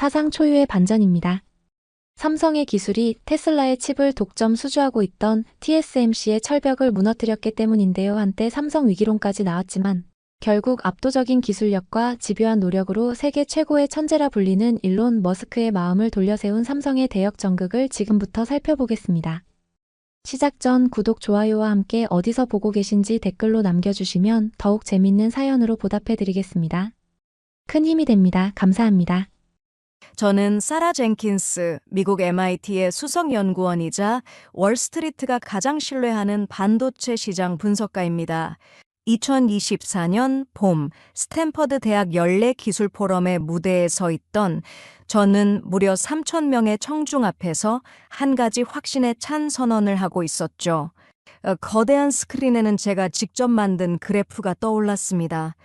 사상 초유의 반전입니다. 삼성의 기술이 테슬라의 칩을 독점 수주하고 있던 TSMC의 철벽을 무너뜨렸기 때문인데요. 한때 삼성 위기론까지 나왔지만 결국 압도적인 기술력과 집요한 노력으로 세계 최고의 천재라 불리는 일론 머스크의 마음을 돌려세운 삼성의 대역 전극을 지금부터 살펴보겠습니다. 시작 전 구독, 좋아요와 함께 어디서 보고 계신지 댓글로 남겨주시면 더욱 재밌는 사연으로 보답해드리겠습니다. 큰 힘이 됩니다. 감사합니다. 저는 사라 젠킨스, 미국 MIT의 수석연구원이자 월스트리트가 가장 신뢰하는 반도체 시장 분석가입니다. 2024년 봄 스탠퍼드 대학 연례 기술 포럼의 무대에 서 있던 저는 무려 3,000명의 청중 앞에서 한 가지 확신에 찬 선언을 하고 있었죠. 거대한 스크린에는 제가 직접 만든 그래프가 떠올랐습니다.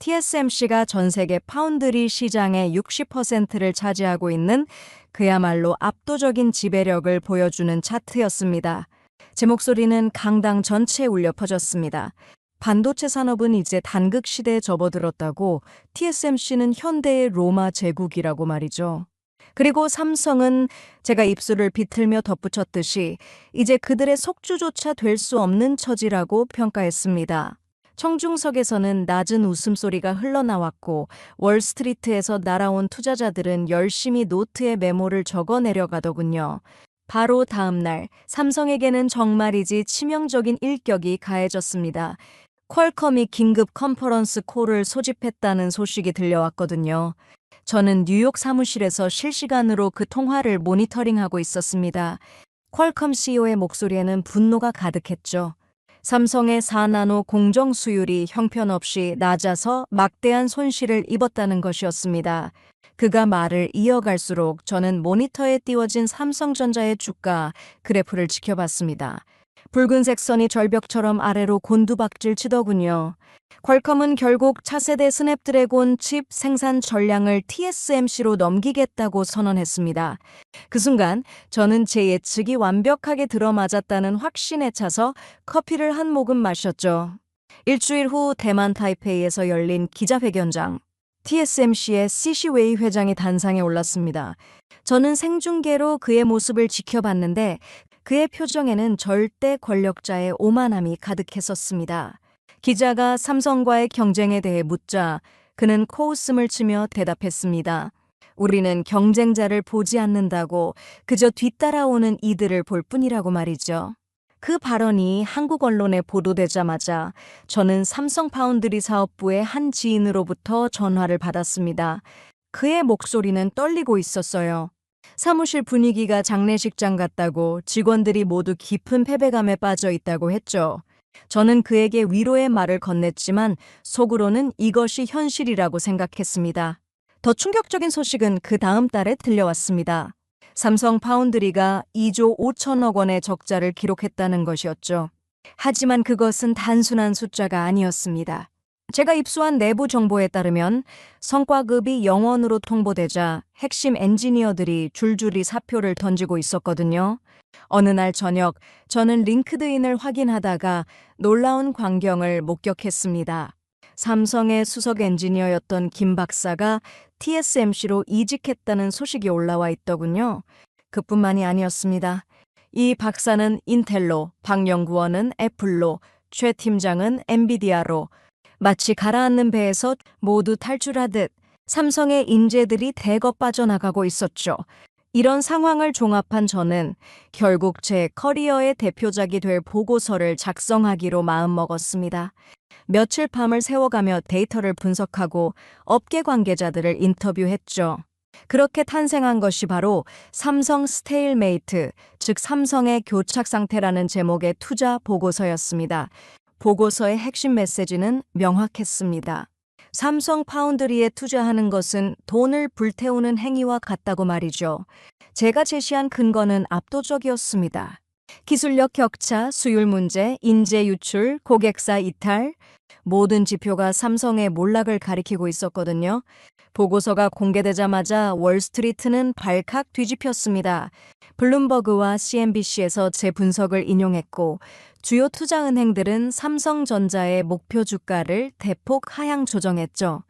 TSMC가 전 세계 파운드리 시장의 60%를 차지하고 있는 그야말로 압도적인 지배력을 보여주는 차트였습니다. 제 목소리는 강당 전체에 울려 퍼졌습니다. 반도체 산업은 이제 단극 시대에 접어들었다고, TSMC는 현대의 로마 제국이라고 말이죠. 그리고 삼성은 제가 입술을 비틀며 덧붙였듯이 이제 그들의 속주조차 될 수 없는 처지라고 평가했습니다. 청중석에서는 낮은 웃음소리가 흘러나왔고 월스트리트에서 날아온 투자자들은 열심히 노트에 메모를 적어 내려가더군요. 바로 다음 날 삼성에게는 정말이지 치명적인 일격이 가해졌습니다. 퀄컴이 긴급 컨퍼런스 콜을 소집했다는 소식이 들려왔거든요. 저는 뉴욕 사무실에서 실시간으로 그 통화를 모니터링하고 있었습니다. 퀄컴 CEO의 목소리에는 분노가 가득했죠. 삼성의 4나노 공정 수율이 형편없이 낮아서 막대한 손실을 입었다는 것이었습니다. 그가 말을 이어갈수록 저는 모니터에 띄워진 삼성전자의 주가 그래프를 지켜봤습니다. 붉은색 선이 절벽처럼 아래로 곤두박질 치더군요. 퀄컴은 결국 차세대 스냅드래곤 칩 생산 전량을 TSMC로 넘기겠다고 선언했습니다. 그 순간 저는 제 예측이 완벽하게 들어맞았다는 확신에 차서 커피를 한 모금 마셨죠. 일주일 후 대만 타이페이에서 열린 기자회견장. TSMC의 C.C. 웨이 회장이 단상에 올랐습니다. 저는 생중계로 그의 모습을 지켜봤는데 그의 표정에는 절대 권력자의 오만함이 가득했었습니다. 기자가 삼성과의 경쟁에 대해 묻자 그는 코웃음을 치며 대답했습니다. 우리는 경쟁자를 보지 않는다고, 그저 뒤따라오는 이들을 볼 뿐이라고 말이죠. 그 발언이 한국 언론에 보도되자마자 저는 삼성 파운드리 사업부의 한 지인으로부터 전화를 받았습니다. 그의 목소리는 떨리고 있었어요. 사무실 분위기가 장례식장 같다고, 직원들이 모두 깊은 패배감에 빠져 있다고 했죠. 저는 그에게 위로의 말을 건넸지만 속으로는 이것이 현실이라고 생각했습니다. 더 충격적인 소식은 그 다음 달에 들려왔습니다. 삼성 파운드리가 2조 5천억 원의 적자를 기록했다는 것이었죠. 하지만 그것은 단순한 숫자가 아니었습니다. 제가 입수한 내부 정보에 따르면 성과급이 0원으로 통보되자 핵심 엔지니어들이 줄줄이 사표를 던지고 있었거든요. 어느 날 저녁 저는 링크드인을 확인하다가 놀라운 광경을 목격했습니다. 삼성의 수석 엔지니어였던 김 박사가 TSMC로 이직했다는 소식이 올라와 있더군요. 그뿐만이 아니었습니다. 이 박사는 인텔로, 박 연구원은 애플로, 최 팀장은 엔비디아로, 마치 가라앉는 배에서 모두 탈출하듯 삼성의 인재들이 대거 빠져나가고 있었죠. 이런 상황을 종합한 저는 결국 제 커리어의 대표작이 될 보고서를 작성하기로 마음먹었습니다. 며칠 밤을 새워가며 데이터를 분석하고 업계 관계자들을 인터뷰했죠. 그렇게 탄생한 것이 바로 삼성 스테일메이트, 즉 삼성의 교착 상태라는 제목의 투자 보고서였습니다. 보고서의 핵심 메시지는 명확했습니다. 삼성 파운드리에 투자하는 것은 돈을 불태우는 행위와 같다고 말이죠. 제가 제시한 근거는 압도적이었습니다. 기술력 격차, 수율 문제, 인재 유출, 고객사 이탈, 모든 지표가 삼성의 몰락을 가리키고 있었거든요. 보고서가 공개되자마자 월스트리트는 발칵 뒤집혔습니다. 블룸버그와 CNBC에서 제 분석을 인용했고 주요 투자은행들은 삼성전자의 목표 주가를 대폭 하향 조정했죠.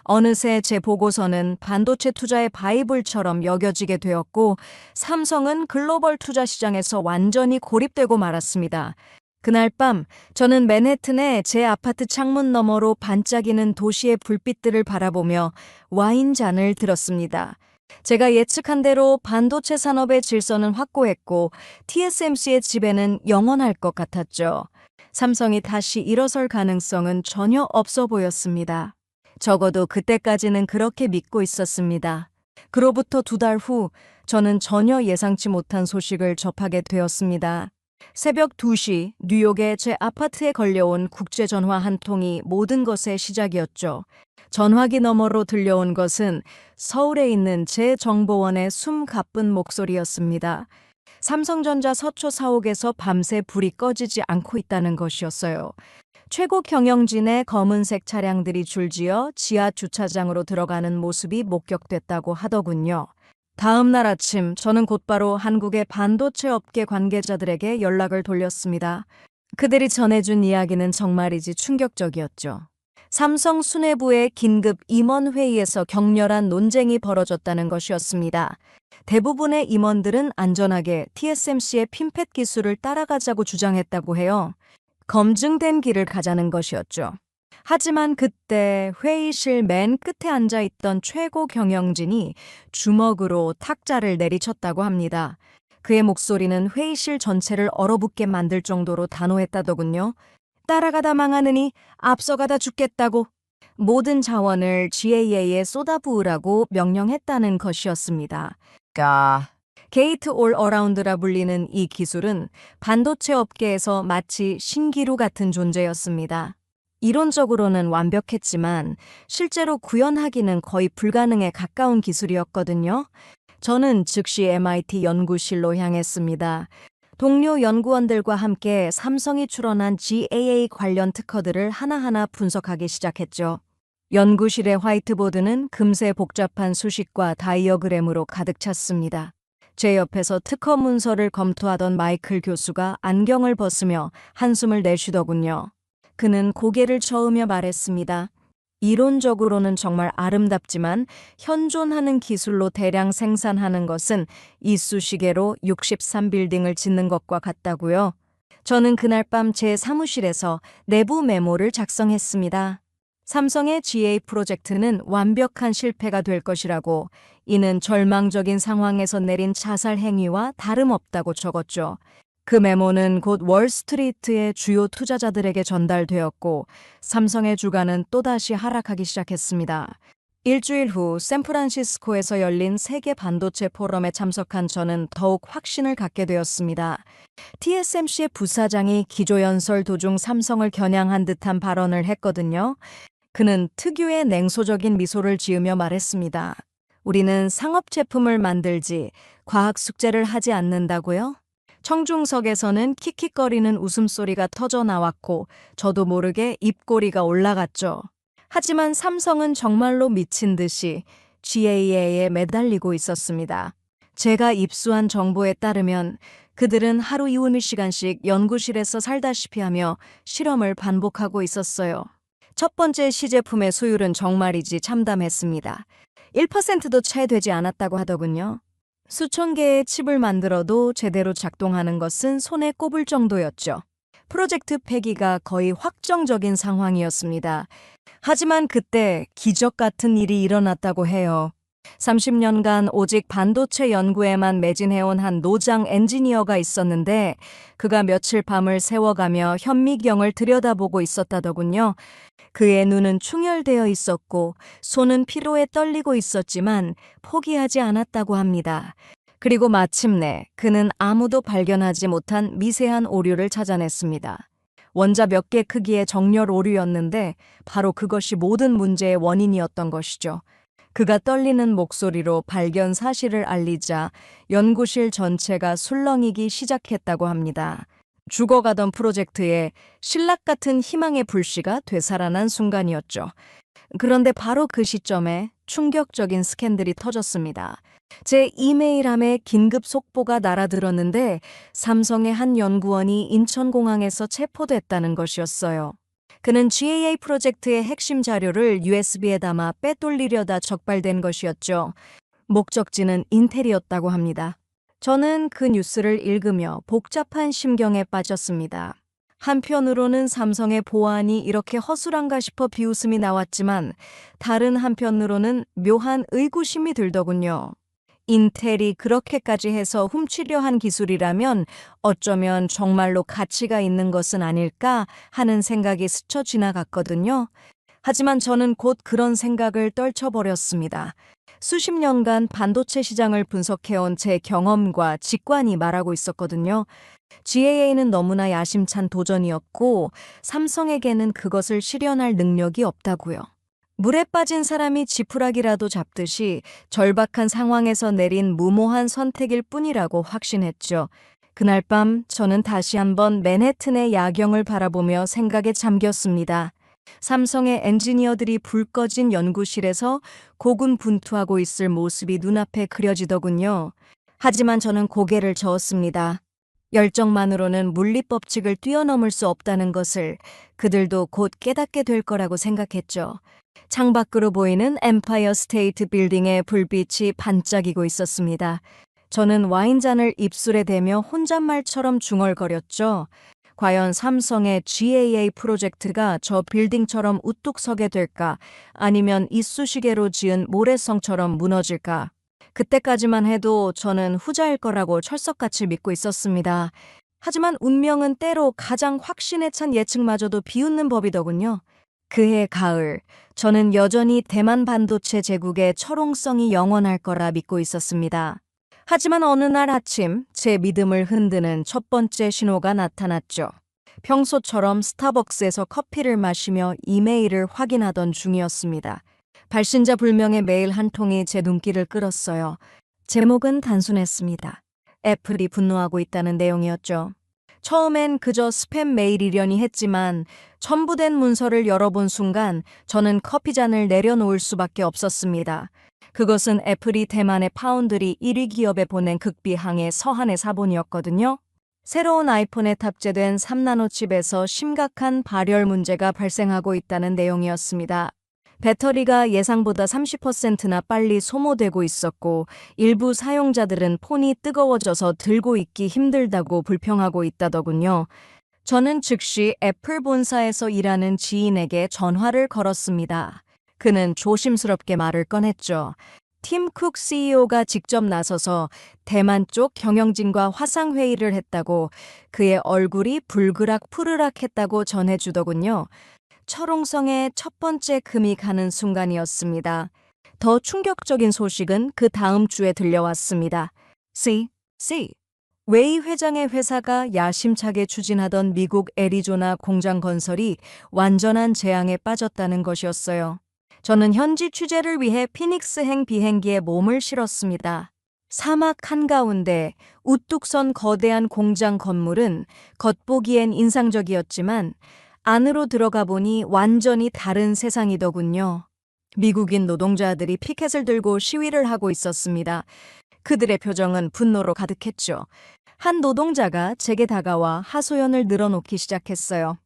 어느새 제 보고서는 반도체 투자의 바이블처럼 여겨지게 되었고, 삼성은 글로벌 투자 시장에서 완전히 고립되고 말았습니다. 그날 밤 저는 맨해튼의 제 아파트 창문 너머로 반짝이는 도시의 불빛들을 바라보며 와인잔을 들었습니다. 제가 예측한 대로 반도체 산업의 질서는 확고했고 TSMC의 지배는 영원할 것 같았죠. 삼성이 다시 일어설 가능성은 전혀 없어 보였습니다. 적어도 그때까지는 그렇게 믿고 있었습니다. 그로부터 2달 후 저는 전혀 예상치 못한 소식을 접하게 되었습니다. 새벽 2시 뉴욕의 제 아파트에 걸려온 국제전화 한 통이 모든 것의 시작이었죠. 전화기 너머로 들려온 것은 서울에 있는 제 정보원의 숨가쁜 목소리였습니다. 삼성전자 서초 사옥에서 밤새 불이 꺼지지 않고 있다는 것이었어요. 최고 경영진의 검은색 차량들이 줄지어 지하 주차장으로 들어가는 모습이 목격됐다고 하더군요. 다음 날 아침 저는 곧바로 한국의 반도체 업계 관계자들에게 연락을 돌렸습니다. 그들이 전해준 이야기는 정말이지 충격적이었죠. 삼성 수뇌부의 긴급 임원회의에서 격렬한 논쟁이 벌어졌다는 것이었습니다. 대부분의 임원들은 안전하게 TSMC의 핀팻 기술을 따라가자고 주장했다고 해요. 검증된 길을 가자는 것이었죠. 하지만 그때 회의실 맨 끝에 앉아있던 최고 경영진이 주먹으로 탁자를 내리쳤다고 합니다. 그의 목소리는 회의실 전체를 얼어붙게 만들 정도로 단호했다더군요. 따라가다 망하느니 앞서가다 죽겠다고. 모든 자원을 GAA에 쏟아부으라고 명령했다는 것이었습니다. 게이트 올 어라운드라 불리는 이 기술은 반도체 업계에서 마치 신기루 같은 존재였습니다. 이론적으로는 완벽했지만 실제로 구현하기는 거의 불가능에 가까운 기술이었거든요. 저는 즉시 MIT 연구실로 향했습니다. 동료 연구원들과 함께 삼성이 출원한 GAA 관련 특허들을 하나하나 분석하기 시작했죠. 연구실의 화이트보드는 금세 복잡한 수식과 다이어그램으로 가득 찼습니다. 제 옆에서 특허 문서를 검토하던 마이클 교수가 안경을 벗으며 한숨을 내쉬더군요. 그는 고개를 저으며 말했습니다. 이론적으로는 정말 아름답지만 현존하는 기술로 대량 생산하는 것은 이쑤시개로 63빌딩을 짓는 것과 같다고요. 저는 그날 밤 제 사무실에서 내부 메모를 작성했습니다. 삼성의 GA 프로젝트는 완벽한 실패가 될 것이라고, 이는 절망적인 상황에서 내린 자살 행위와 다름없다고 적었죠. 그 메모는 곧 월스트리트의 주요 투자자들에게 전달되었고 삼성의 주가는 또다시 하락하기 시작했습니다. 일주일 후 샌프란시스코에서 열린 세계 반도체 포럼에 참석한 저는 더욱 확신을 갖게 되었습니다. TSMC의 부사장이 기조연설 도중 삼성을 겨냥한 듯한 발언을 했거든요. 그는 특유의 냉소적인 미소를 지으며 말했습니다. 우리는 상업 제품을 만들지 과학 숙제를 하지 않는다고요? 청중석에서는 킥킥거리는 웃음소리가 터져 나왔고 저도 모르게 입꼬리가 올라갔죠. 하지만 삼성은 정말로 미친 듯이 GAA에 매달리고 있었습니다. 제가 입수한 정보에 따르면 그들은 하루 20시간씩 연구실에서 살다시피 하며 실험을 반복하고 있었어요. 첫 번째 시제품의 수율은 정말이지 참담했습니다. 1%도 채 되지 않았다고 하더군요. 수천 개의 칩을 만들어도 제대로 작동하는 것은 손에 꼽을 정도였죠. 프로젝트 폐기가 거의 확정적인 상황이었습니다. 하지만 그때 기적 같은 일이 일어났다고 해요. 30년간 오직 반도체 연구에만 매진해온 한 노장 엔지니어가 있었는데 그가 며칠 밤을 새워가며 현미경을 들여다보고 있었다더군요. 그의 눈은 충혈되어 있었고 손은 피로에 떨리고 있었지만 포기하지 않았다고 합니다. 그리고 마침내 그는 아무도 발견하지 못한 미세한 오류를 찾아냈습니다. 원자 몇 개 크기의 정렬 오류였는데 바로 그것이 모든 문제의 원인이었던 것이죠. 그가 떨리는 목소리로 발견 사실을 알리자 연구실 전체가 술렁이기 시작했다고 합니다. 죽어가던 프로젝트에 신락 같은 희망의 불씨가 되살아난 순간이었죠. 그런데 바로 그 시점에 충격적인 스캔들이 터졌습니다. 제 이메일함에 긴급 속보가 날아들었는데 삼성의 한 연구원이 인천공항에서 체포됐다는 것이었어요. 그는 GAA 프로젝트의 핵심 자료를 USB에 담아 빼돌리려다 적발된 것이었죠. 목적지는 인텔이었다고 합니다. 저는 그 뉴스를 읽으며 복잡한 심경에 빠졌습니다. 한편으로는 삼성의 보안이 이렇게 허술한가 싶어 비웃음이 나왔지만 다른 한편으로는 묘한 의구심이 들더군요. 인텔이 그렇게까지 해서 훔치려 한 기술이라면 어쩌면 정말로 가치가 있는 것은 아닐까 하는 생각이 스쳐 지나갔거든요. 하지만 저는 곧 그런 생각을 떨쳐버렸습니다. 수십 년간 반도체 시장을 분석해온 제 경험과 직관이 말하고 있었거든요. GAA는 너무나 야심찬 도전이었고 삼성에게는 그것을 실현할 능력이 없다고요. 물에 빠진 사람이 지푸라기라도 잡듯이 절박한 상황에서 내린 무모한 선택일 뿐이라고 확신했죠. 그날 밤 저는 다시 한번 맨해튼의 야경을 바라보며 생각에 잠겼습니다. 삼성의 엔지니어들이 불 꺼진 연구실에서 고군분투하고 있을 모습이 눈앞에 그려지더군요. 하지만 저는 고개를 저었습니다. 열정만으로는 물리법칙을 뛰어넘을 수 없다는 것을 그들도 곧 깨닫게 될 거라고 생각했죠. 창밖으로 보이는 엠파이어 스테이트 빌딩의 불빛이 반짝이고 있었습니다. 저는 와인잔을 입술에 대며 혼잣말처럼 중얼거렸죠. 과연 삼성의 GAA 프로젝트가 저 빌딩처럼 우뚝 서게 될까? 아니면 이쑤시개로 지은 모래성처럼 무너질까? 그때까지만 해도 저는 후자일 거라고 철석같이 믿고 있었습니다. 하지만 운명은 때로 가장 확신에 찬 예측마저도 비웃는 법이더군요. 그해 가을, 저는 여전히 대만 반도체 제국의 철옹성이 영원할 거라 믿고 있었습니다. 하지만 어느 날 아침 제 믿음을 흔드는 첫 번째 신호가 나타났죠. 평소처럼 스타벅스에서 커피를 마시며 이메일을 확인하던 중이었습니다. 발신자 불명의 메일 한 통이 제 눈길을 끌었어요. 제목은 단순했습니다. 애플이 분노하고 있다는 내용이었죠. 처음엔 그저 스팸 메일이려니 했지만 첨부된 문서를 열어본 순간 저는 커피잔을 내려놓을 수밖에 없었습니다. 그것은 애플이 대만의 파운드리 1위 기업에 보낸 극비항의 서한의 사본이었거든요. 새로운 아이폰에 탑재된 3나노 칩에서 심각한 발열 문제가 발생하고 있다는 내용이었습니다. 배터리가 예상보다 30%나 빨리 소모되고 있었고 일부 사용자들은 폰이 뜨거워져서 들고 있기 힘들다고 불평하고 있다더군요. 저는 즉시 애플 본사에서 일하는 지인에게 전화를 걸었습니다. 그는 조심스럽게 말을 꺼냈죠. 팀 쿡 CEO가 직접 나서서 대만 쪽 경영진과 화상회의를 했다고 그의 얼굴이 불그락 푸르락했다고 전해주더군요. 철옹성의 첫 번째 금이 가는 순간이었습니다. 더 충격적인 소식은 그 다음 주에 들려왔습니다. C. 웨이 회장의 회사가 야심차게 추진하던 미국 애리조나 공장 건설이 완전한 재앙에 빠졌다는 것이었어요. 저는 현지 취재를 위해 피닉스행 비행기에 몸을 실었습니다. 사막 한가운데 우뚝 선 거대한 공장 건물은 겉보기엔 인상적이었지만 안으로 들어가 보니 완전히 다른 세상이더군요. 미국인 노동자들이 피켓을 들고 시위를 하고 있었습니다. 그들의 표정은 분노로 가득했죠. 한 노동자가 제게 다가와 하소연을 늘어놓기 시작했어요.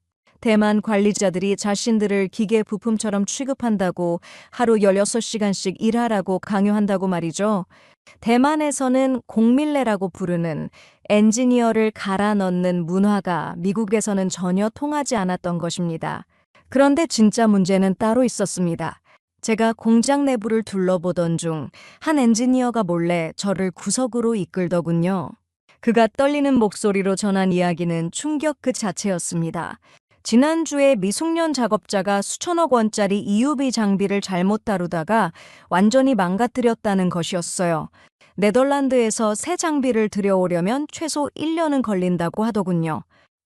대만 관리자들이 자신들을 기계 부품처럼 취급한다고 하루 16시간씩 일하라고 강요한다고 말이죠. 대만에서는 공밀레라고 부르는 엔지니어를 갈아 넣는 문화가 미국에서는 전혀 통하지 않았던 것입니다. 그런데 진짜 문제는 따로 있었습니다. 제가 공장 내부를 둘러보던 중 한 엔지니어가 몰래 저를 구석으로 이끌더군요. 그가 떨리는 목소리로 전한 이야기는 충격 그 자체였습니다. 지난주에 미숙련 작업자가 수천억 원짜리 EUV 장비를 잘못 다루다가 완전히 망가뜨렸다는 것이었어요. 네덜란드에서 새 장비를 들여오려면 최소 1년은 걸린다고 하더군요.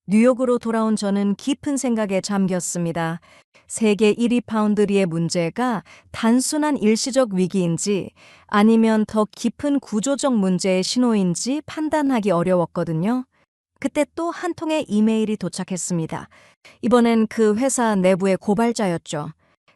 뉴욕으로 돌아온 저는 깊은 생각에 잠겼습니다. 세계 1위 파운드리의 문제가 단순한 일시적 위기인지 아니면 더 깊은 구조적 문제의 신호인지 판단하기 어려웠거든요. 그때 또 한 통의 이메일이 도착했습니다. 이번엔 그 회사 내부의 고발자였죠.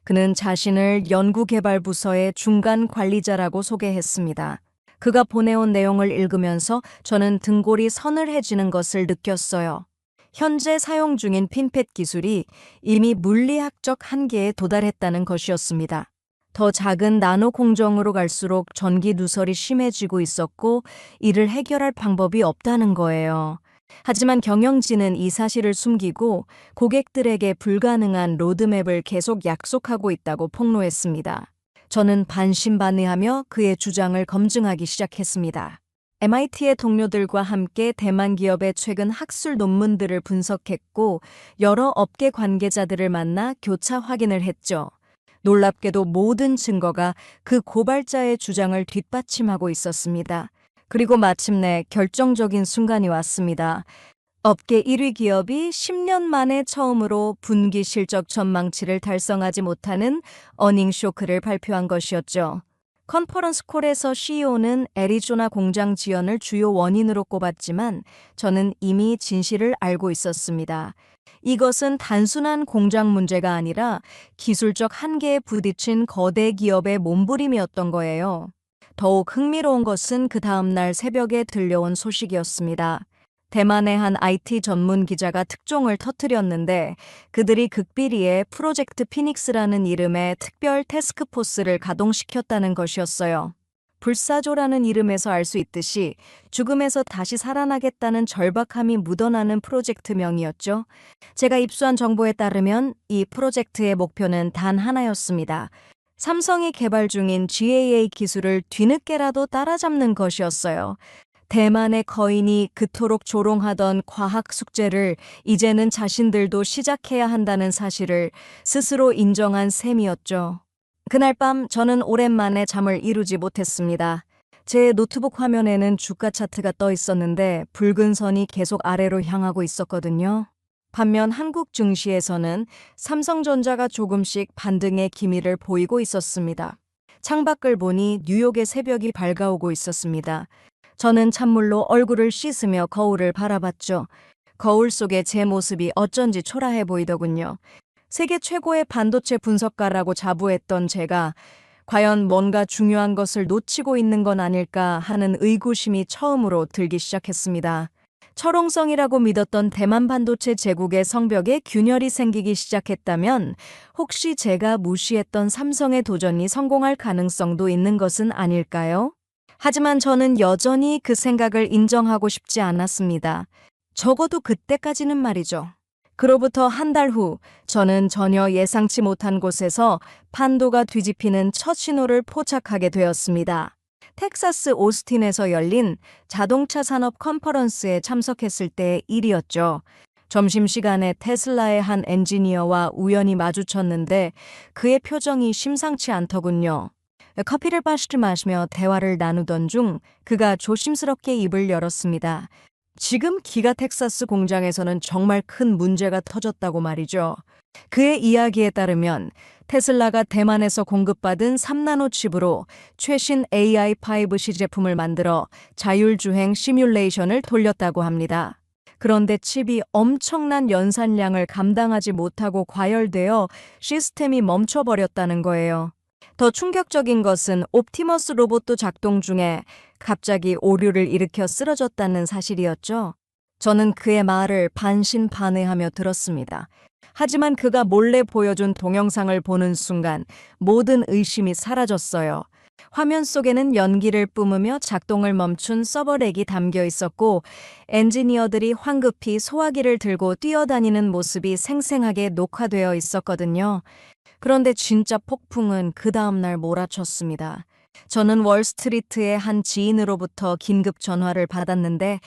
그는 자신을 연구개발부서의 중간 관리자라고 소개했습니다. 그가 보내온 내용을 읽으면서 저는 등골이 서늘해지는 것을 느꼈어요. 현재 사용 중인 핀펫 기술이 이미 물리학적 한계에 도달했다는 것이었습니다. 더 작은 나노 공정으로 갈수록 전기 누설이 심해지고 있었고 이를 해결할 방법이 없다는 거예요. 하지만 경영진은 이 사실을 숨기고 고객들에게 불가능한 로드맵을 계속 약속하고 있다고 폭로했습니다. 저는 반신반의하며 그의 주장을 검증하기 시작했습니다. MIT의 동료들과 함께 대만 기업의 최근 학술 논문들을 분석했고 여러 업계 관계자들을 만나 교차 확인을 했죠. 놀랍게도 모든 증거가 그 고발자의 주장을 뒷받침하고 있었습니다. 그리고 마침내 결정적인 순간이 왔습니다. 업계 1위 기업이 10년 만에 처음으로 분기 실적 전망치를 달성하지 못하는 어닝 쇼크를 발표한 것이었죠. 컨퍼런스 콜에서 CEO는 애리조나 공장 지연을 주요 원인으로 꼽았지만 저는 이미 진실을 알고 있었습니다. 이것은 단순한 공장 문제가 아니라 기술적 한계에 부딪힌 거대 기업의 몸부림이었던 거예요. 더욱 흥미로운 것은 그 다음날 새벽에 들려온 소식이었습니다. 대만의 한 IT 전문 기자가 특종을 터뜨렸는데 그들이 극비리에 프로젝트 피닉스라는 이름의 특별 태스크포스를 가동시켰다는 것이었어요. 불사조라는 이름에서 알 수 있듯이 죽음에서 다시 살아나겠다는 절박함이 묻어나는 프로젝트명이었죠. 제가 입수한 정보에 따르면 이 프로젝트의 목표는 단 하나였습니다. 삼성이 개발 중인 GAA 기술을 뒤늦게라도 따라잡는 것이었어요. 대만의 거인이 그토록 조롱하던 과학 숙제를 이제는 자신들도 시작해야 한다는 사실을 스스로 인정한 셈이었죠. 그날 밤 저는 오랜만에 잠을 이루지 못했습니다. 제 노트북 화면에는 주가 차트가 떠 있었는데 붉은 선이 계속 아래로 향하고 있었거든요. 반면 한국 증시에서는 삼성전자가 조금씩 반등의 기미를 보이고 있었습니다. 창밖을 보니 뉴욕의 새벽이 밝아오고 있었습니다. 저는 찬물로 얼굴을 씻으며 거울을 바라봤죠. 거울 속에 제 모습이 어쩐지 초라해 보이더군요. 세계 최고의 반도체 분석가라고 자부했던 제가 과연 뭔가 중요한 것을 놓치고 있는 건 아닐까 하는 의구심이 처음으로 들기 시작했습니다. 철옹성이라고 믿었던 대만 반도체 제국의 성벽에 균열이 생기기 시작했다면 혹시 제가 무시했던 삼성의 도전이 성공할 가능성도 있는 것은 아닐까요? 하지만 저는 여전히 그 생각을 인정하고 싶지 않았습니다. 적어도 그때까지는 말이죠. 그로부터 한 달 후 저는 전혀 예상치 못한 곳에서 판도가 뒤집히는 첫 신호를 포착하게 되었습니다. 텍사스 오스틴에서 열린 자동차 산업 컨퍼런스에 참석했을 때의 일이었죠. 점심시간에 테슬라의 한 엔지니어와 우연히 마주쳤는데 그의 표정이 심상치 않더군요. 커피를 마시며 대화를 나누던 중 그가 조심스럽게 입을 열었습니다. 지금 기가 텍사스 공장에서는 정말 큰 문제가 터졌다고 말이죠. 그의 이야기에 따르면 테슬라가 대만에서 공급받은 3나노 칩으로 최신 AI5C 제품을 만들어 자율주행 시뮬레이션을 돌렸다고 합니다. 그런데 칩이 엄청난 연산량을 감당하지 못하고 과열되어 시스템이 멈춰버렸다는 거예요. 더 충격적인 것은 옵티머스 로봇도 작동 중에 갑자기 오류를 일으켜 쓰러졌다는 사실이었죠. 저는 그의 말을 반신반의하며 들었습니다. 하지만 그가 몰래 보여준 동영상을 보는 순간 모든 의심이 사라졌어요. 화면 속에는 연기를 뿜으며 작동을 멈춘 서버렉이 담겨 있었고 엔지니어들이 황급히 소화기를 들고 뛰어다니는 모습이 생생하게 녹화되어 있었거든요. 그런데 진짜 폭풍은 그 다음날 몰아쳤습니다. 저는 월스트리트의 한 지인으로부터 긴급 전화를 받았는데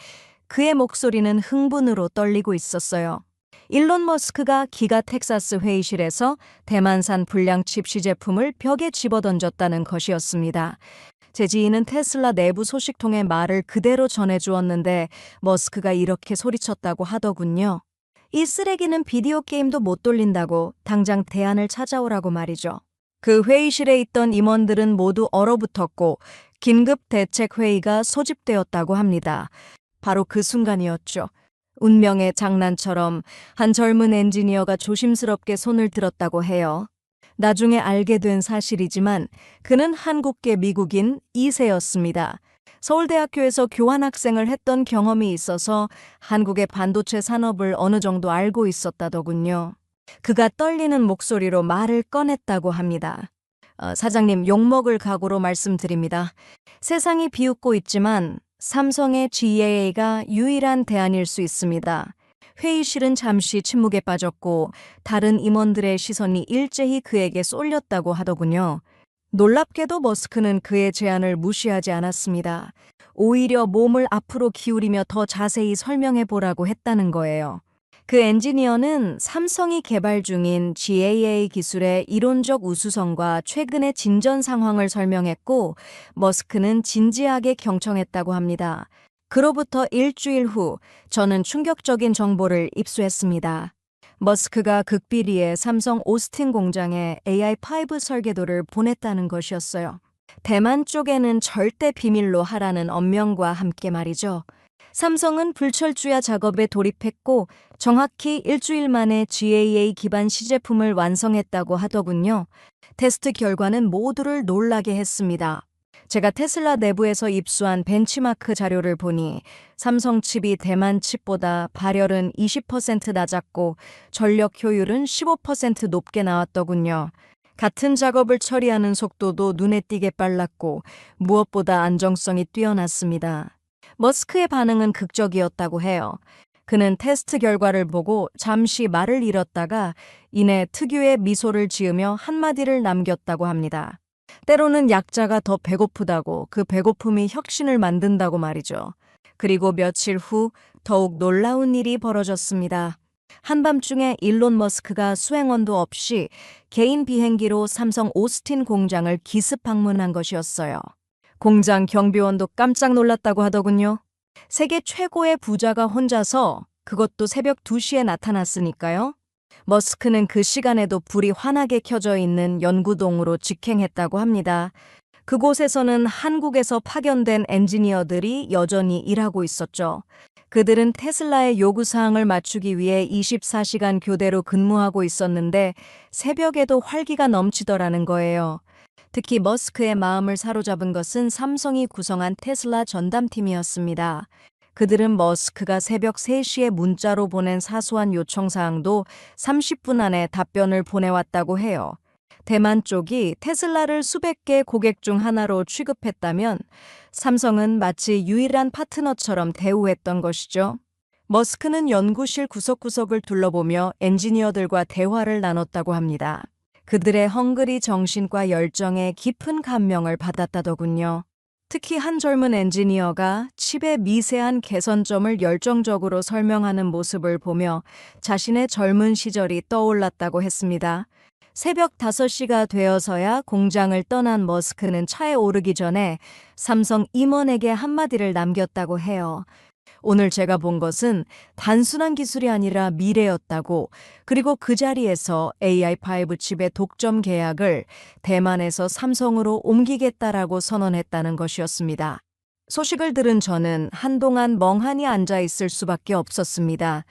그의 목소리는 흥분으로 떨리고 있었어요. 일론 머스크가 기가 텍사스 회의실에서 대만산 불량칩 시제품을 벽에 집어던졌다는 것이었습니다. 제 지인은 테슬라 내부 소식통의 말을 그대로 전해주었는데 머스크가 이렇게 소리쳤다고 하더군요. 이 쓰레기는 비디오 게임도 못 돌린다고 당장 대안을 찾아오라고 말이죠. 그 회의실에 있던 임원들은 모두 얼어붙었고 긴급 대책 회의가 소집되었다고 합니다. 바로 그 순간이었죠. 운명의 장난처럼 한 젊은 엔지니어가 조심스럽게 손을 들었다고 해요. 나중에 알게 된 사실이지만 그는 한국계 미국인 2세였습니다. 서울대학교에서 교환학생을 했던 경험이 있어서 한국의 반도체 산업을 어느 정도 알고 있었다더군요. 그가 떨리는 목소리로 말을 꺼냈다고 합니다. 사장님, 욕먹을 각오로 말씀드립니다. 세상이 비웃고 있지만 삼성의 GAA가 유일한 대안일 수 있습니다. 회의실은 잠시 침묵에 빠졌고 다른 임원들의 시선이 일제히 그에게 쏠렸다고 하더군요. 놀랍게도 머스크는 그의 제안을 무시하지 않았습니다. 오히려 몸을 앞으로 기울이며 더 자세히 설명해 보라고 했다는 거예요. 그 엔지니어는 삼성이 개발 중인 GAA 기술의 이론적 우수성과 최근의 진전 상황을 설명했고, 머스크는 진지하게 경청했다고 합니다. 그로부터 일주일 후 저는 충격적인 정보를 입수했습니다. 머스크가 극비리에 삼성 오스틴 공장에 AI5 설계도를 보냈다는 것이었어요. 대만 쪽에는 절대 비밀로 하라는 엄명과 함께 말이죠. 삼성은 불철주야 작업에 돌입했고 정확히 일주일 만에 GAA 기반 시제품을 완성했다고 하더군요. 테스트 결과는 모두를 놀라게 했습니다. 제가 테슬라 내부에서 입수한 벤치마크 자료를 보니 삼성 칩이 대만 칩보다 발열은 20% 낮았고 전력 효율은 15% 높게 나왔더군요. 같은 작업을 처리하는 속도도 눈에 띄게 빨랐고 무엇보다 안정성이 뛰어났습니다. 머스크의 반응은 극적이었다고 해요. 그는 테스트 결과를 보고 잠시 말을 잃었다가 이내 특유의 미소를 지으며 한마디를 남겼다고 합니다. 때로는 약자가 더 배고프다고 그 배고픔이 혁신을 만든다고 말이죠. 그리고 며칠 후 더욱 놀라운 일이 벌어졌습니다. 한밤중에 일론 머스크가 수행원도 없이 개인 비행기로 삼성 오스틴 공장을 기습 방문한 것이었어요. 공장 경비원도 깜짝 놀랐다고 하더군요. 세계 최고의 부자가 혼자서, 그것도 새벽 2시에 나타났으니까요. 머스크는 그 시간에도 불이 환하게 켜져 있는 연구동으로 직행했다고 합니다. 그곳에서는 한국에서 파견된 엔지니어들이 여전히 일하고 있었죠. 그들은 테슬라의 요구사항을 맞추기 위해 24시간 교대로 근무하고 있었는데 새벽에도 활기가 넘치더라는 거예요. 특히 머스크의 마음을 사로잡은 것은 삼성이 구성한 테슬라 전담팀이었습니다. 그들은 머스크가 새벽 3시에 문자로 보낸 사소한 요청사항도 30분 안에 답변을 보내왔다고 해요. 대만 쪽이 테슬라를 수백 개 고객 중 하나로 취급했다면 삼성은 마치 유일한 파트너처럼 대우했던 것이죠. 머스크는 연구실 구석구석을 둘러보며 엔지니어들과 대화를 나눴다고 합니다. 그들의 헝그리 정신과 열정에 깊은 감명을 받았다더군요. 특히 한 젊은 엔지니어가 칩의 미세한 개선점을 열정적으로 설명하는 모습을 보며 자신의 젊은 시절이 떠올랐다고 했습니다. 새벽 5시가 되어서야 공장을 떠난 머스크는 차에 오르기 전에 삼성 임원에게 한마디를 남겼다고 해요. 오늘 제가 본 것은 단순한 기술이 아니라 미래였다고, 그리고 그 자리에서 AI5 칩의 독점 계약을 대만에서 삼성으로 옮기겠다라고 선언했다는 것이었습니다. 소식을 들은 저는 한동안 멍하니 앉아 있을 수밖에 없었습니다.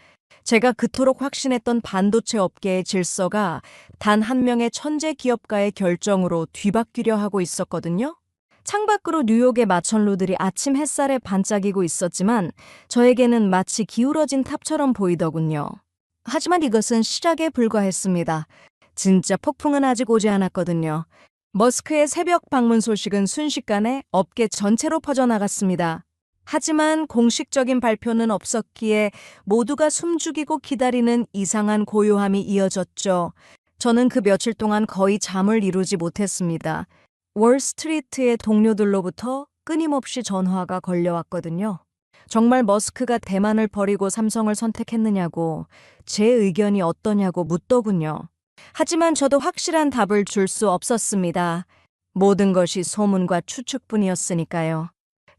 제가 그토록 확신했던 반도체 업계의 질서가 단 한 명의 천재 기업가의 결정으로 뒤바뀌려 하고 있었거든요. 창밖으로 뉴욕의 마천루들이 아침 햇살에 반짝이고 있었지만 저에게는 마치 기울어진 탑처럼 보이더군요. 하지만 이것은 시작에 불과했습니다. 진짜 폭풍은 아직 오지 않았거든요. 머스크의 새벽 방문 소식은 순식간에 업계 전체로 퍼져나갔습니다. 하지만 공식적인 발표는 없었기에 모두가 숨죽이고 기다리는 이상한 고요함이 이어졌죠. 저는 그 며칠 동안 거의 잠을 이루지 못했습니다. 월스트리트의 동료들로부터 끊임없이 전화가 걸려왔거든요. 정말 머스크가 대만을 버리고 삼성을 선택했느냐고, 제 의견이 어떠냐고 묻더군요. 하지만 저도 확실한 답을 줄 수 없었습니다. 모든 것이 소문과 추측뿐이었으니까요.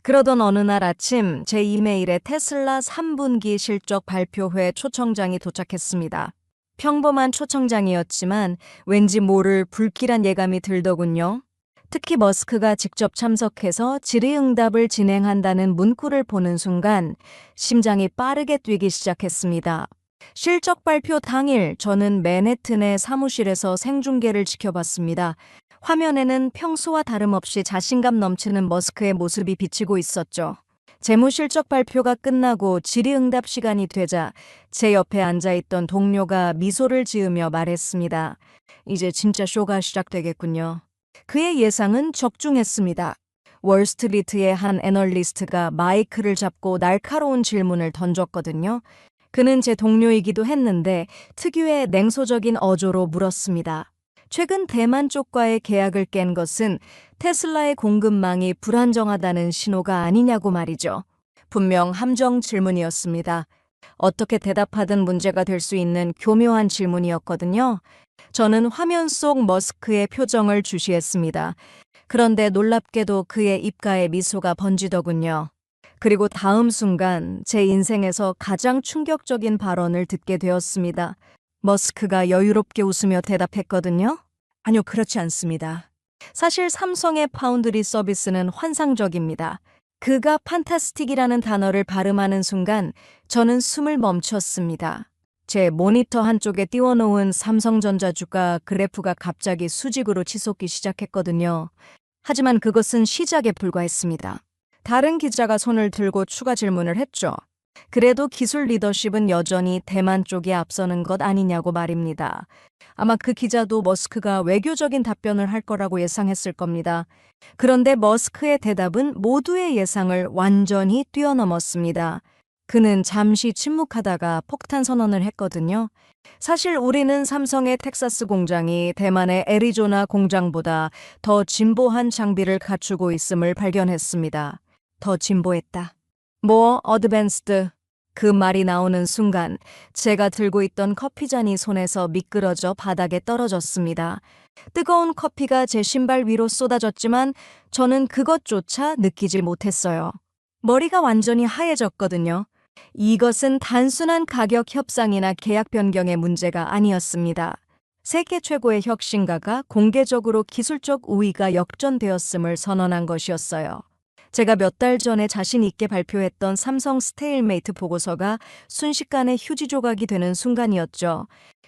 그러던 어느 날 아침 제 이메일에 테슬라 3분기 실적 발표회 초청장이 도착했습니다. 평범한 초청장이었지만 왠지 모를 불길한 예감이 들더군요. 특히 머스크가 직접 참석해서 질의응답을 진행한다는 문구를 보는 순간 심장이 빠르게 뛰기 시작했습니다. 실적 발표 당일 저는 맨해튼의 사무실에서 생중계를 지켜봤습니다. 화면에는 평소와 다름없이 자신감 넘치는 머스크의 모습이 비치고 있었죠. 재무실적 발표가 끝나고 질의응답 시간이 되자 제 옆에 앉아있던 동료가 미소를 지으며 말했습니다. 이제 진짜 쇼가 시작되겠군요. 그의 예상은 적중했습니다. 월스트리트의 한 애널리스트가 마이크를 잡고 날카로운 질문을 던졌거든요. 그는 제 동료이기도 했는데 특유의 냉소적인 어조로 물었습니다. 최근 대만 쪽과의 계약을 깬 것은 테슬라의 공급망이 불안정하다는 신호가 아니냐고 말이죠. 분명 함정 질문이었습니다. 어떻게 대답하든 문제가 될 수 있는 교묘한 질문이었거든요. 저는 화면 속 머스크의 표정을 주시했습니다. 그런데 놀랍게도 그의 입가에 미소가 번지더군요. 그리고 다음 순간 제 인생에서 가장 충격적인 발언을 듣게 되었습니다. 머스크가 여유롭게 웃으며 대답했거든요. 아니요, 그렇지 않습니다. 사실 삼성의 파운드리 서비스는 환상적입니다. 그가 판타스틱이라는 단어를 발음하는 순간 저는 숨을 멈췄습니다. 제 모니터 한쪽에 띄워놓은 삼성전자 주가 그래프가 갑자기 수직으로 치솟기 시작했거든요. 하지만 그것은 시작에 불과했습니다. 다른 기자가 손을 들고 추가 질문을 했죠. 그래도 기술 리더십은 여전히 대만 쪽이 앞서는 것 아니냐고 말입니다. 아마 그 기자도 머스크가 외교적인 답변을 할 거라고 예상했을 겁니다. 그런데 머스크의 대답은 모두의 예상을 완전히 뛰어넘었습니다. 그는 잠시 침묵하다가 폭탄 선언을 했거든요. 사실 우리는 삼성의 텍사스 공장이 대만의 애리조나 공장보다 더 진보한 장비를 갖추고 있음을 발견했습니다. 더 진보했다. 어드밴스드. 그 말이 나오는 순간 제가 들고 있던 커피잔이 손에서 미끄러져 바닥에 떨어졌습니다. 뜨거운 커피가 제 신발 위로 쏟아졌지만 저는 그것조차 느끼질 못했어요. 머리가 완전히 하얘졌거든요. 이것은 단순한 가격 협상이나 계약 변경의 문제가 아니었습니다. 세계 최고의 혁신가가 공개적으로 기술적 우위가 역전되었음을 선언한 것이었어요. 제가 몇 달 전에 자신 있게 발표했던 삼성 스테일메이트 보고서가 순식간에 휴지 조각이 되는 순간이었죠.